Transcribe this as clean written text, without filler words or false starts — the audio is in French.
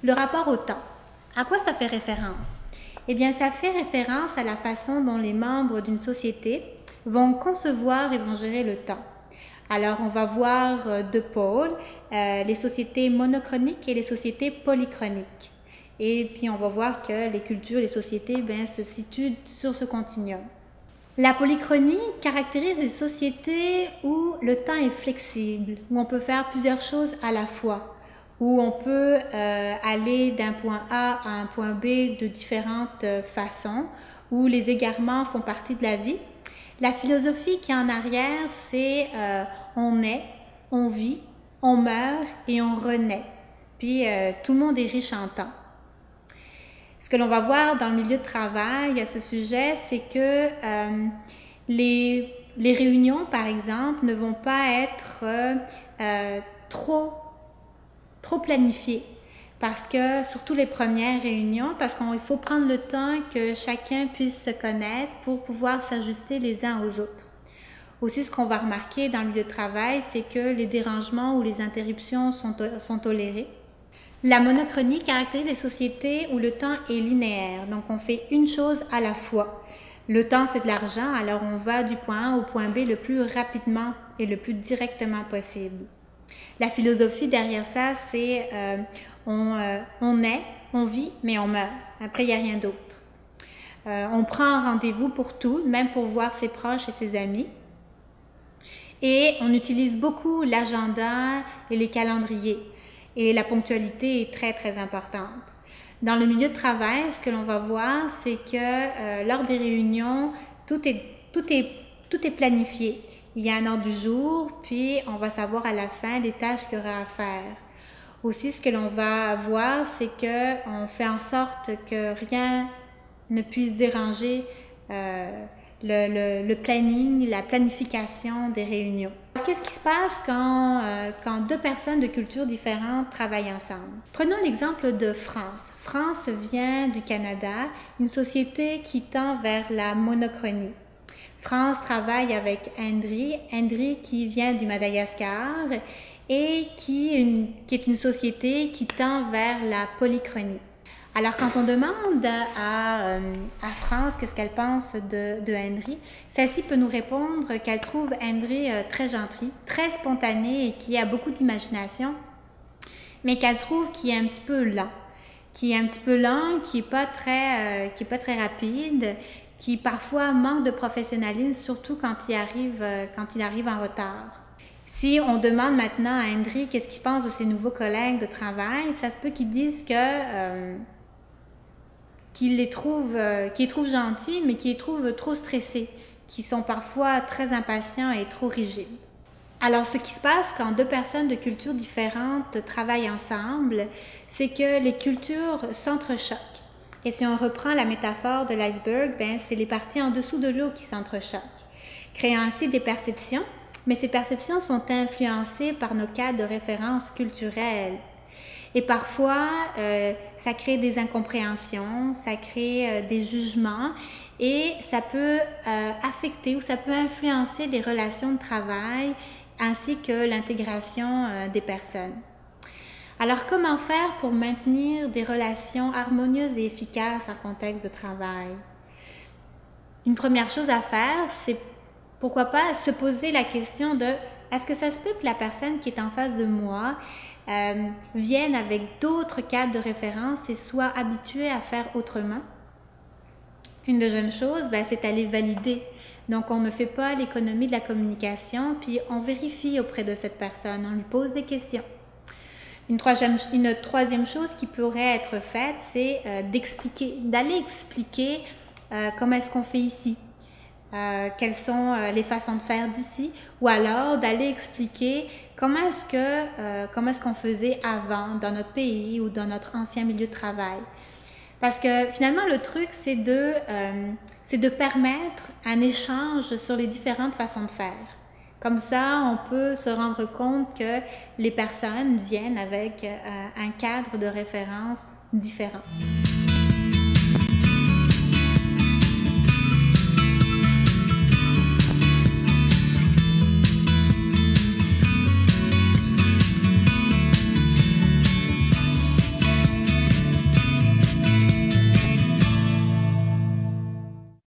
Le rapport au temps. À quoi ça fait référence? Eh bien, ça fait référence à la façon dont les membres d'une société vont concevoir et vont gérer le temps. Alors, on va voir deux pôles, les sociétés monochroniques et les sociétés polychroniques. Et puis, on va voir que les cultures, les sociétés, se situent sur ce continuum. La polychronie caractérise les sociétés où le temps est flexible, où on peut faire plusieurs choses à la fois, où on peut aller d'un point A à un point B de différentes façons, où les égarements font partie de la vie. La philosophie qui est en arrière, c'est on est, on vit, on meurt et on renaît. Puis tout le monde est riche en temps. Ce que l'on va voir dans le milieu de travail à ce sujet, c'est que les réunions, par exemple, ne vont pas être trop planifiées. Parce que, surtout les premières réunions, parce qu'il faut prendre le temps que chacun puisse se connaître pour pouvoir s'ajuster les uns aux autres. Aussi, ce qu'on va remarquer dans le milieu de travail, c'est que les dérangements ou les interruptions sont tolérés. La monochronie caractérise les sociétés où le temps est linéaire, donc on fait une chose à la fois. Le temps, c'est de l'argent, alors on va du point A au point B le plus rapidement et le plus directement possible. La philosophie derrière ça, c'est on est, on vit, mais on meurt. Après, il n'y a rien d'autre. On prend un rendez-vous pour tout, même pour voir ses proches et ses amis. Et on utilise beaucoup l'agenda et les calendriers. Et la ponctualité est très, très importante. Dans le milieu de travail, ce que l'on va voir, c'est que lors des réunions, tout est planifié. Il y a un ordre du jour, puis on va savoir à la fin les tâches qu'il y aura à faire. Aussi, ce que l'on va voir, c'est qu'on fait en sorte que rien ne puisse déranger le planning, la planification des réunions. Qu'est-ce qui se passe quand deux personnes de cultures différentes travaillent ensemble? Prenons l'exemple de France. France vient du Canada, une société qui tend vers la monochronie. France travaille avec Indri qui vient du Madagascar et qui est une société qui tend vers la polychronie. Alors, quand on demande à France qu'est-ce qu'elle pense de Indri, celle-ci peut nous répondre qu'elle trouve Indri très gentil, très spontané et qui a beaucoup d'imagination, mais qu'elle trouve qu'il est un petit peu lent, qui n'est pas très rapide, qui parfois manque de professionnalisme, surtout quand il arrive en retard. Si on demande maintenant à Indri qu'est-ce qu'il pense de ses nouveaux collègues de travail, ça se peut qu'ils disent qu'ils les trouvent gentils, mais qu'ils les trouvent trop stressés, qui sont parfois très impatients et trop rigides. Alors, ce qui se passe quand deux personnes de cultures différentes travaillent ensemble, c'est que les cultures s'entrechoquent. Et si on reprend la métaphore de l'iceberg, c'est les parties en dessous de l'eau qui s'entrechoquent, créant ainsi des perceptions, mais ces perceptions sont influencées par nos cadres de référence culturels. Et parfois, ça crée des incompréhensions, ça crée des jugements et ça peut affecter ou ça peut influencer les relations de travail ainsi que l'intégration des personnes. Alors, comment faire pour maintenir des relations harmonieuses et efficaces en contexte de travail? Une première chose à faire, c'est pourquoi pas se poser la question de est-ce que ça se peut que la personne qui est en face de moi vienne avec d'autres cadres de référence et soit habituée à faire autrement? Une deuxième chose, c'est aller valider. Donc, on ne fait pas l'économie de la communication, puis on vérifie auprès de cette personne, on lui pose des questions. Une troisième chose qui pourrait être faite, c'est d'aller expliquer comment est-ce qu'on fait ici, quelles sont les façons de faire d'ici, ou alors d'aller expliquer comment est-ce qu'on faisait avant dans notre pays ou dans notre ancien milieu de travail. Parce que finalement, le truc, c'est de permettre un échange sur les différentes façons de faire. Comme ça, on peut se rendre compte que les personnes viennent avec un cadre de référence différent.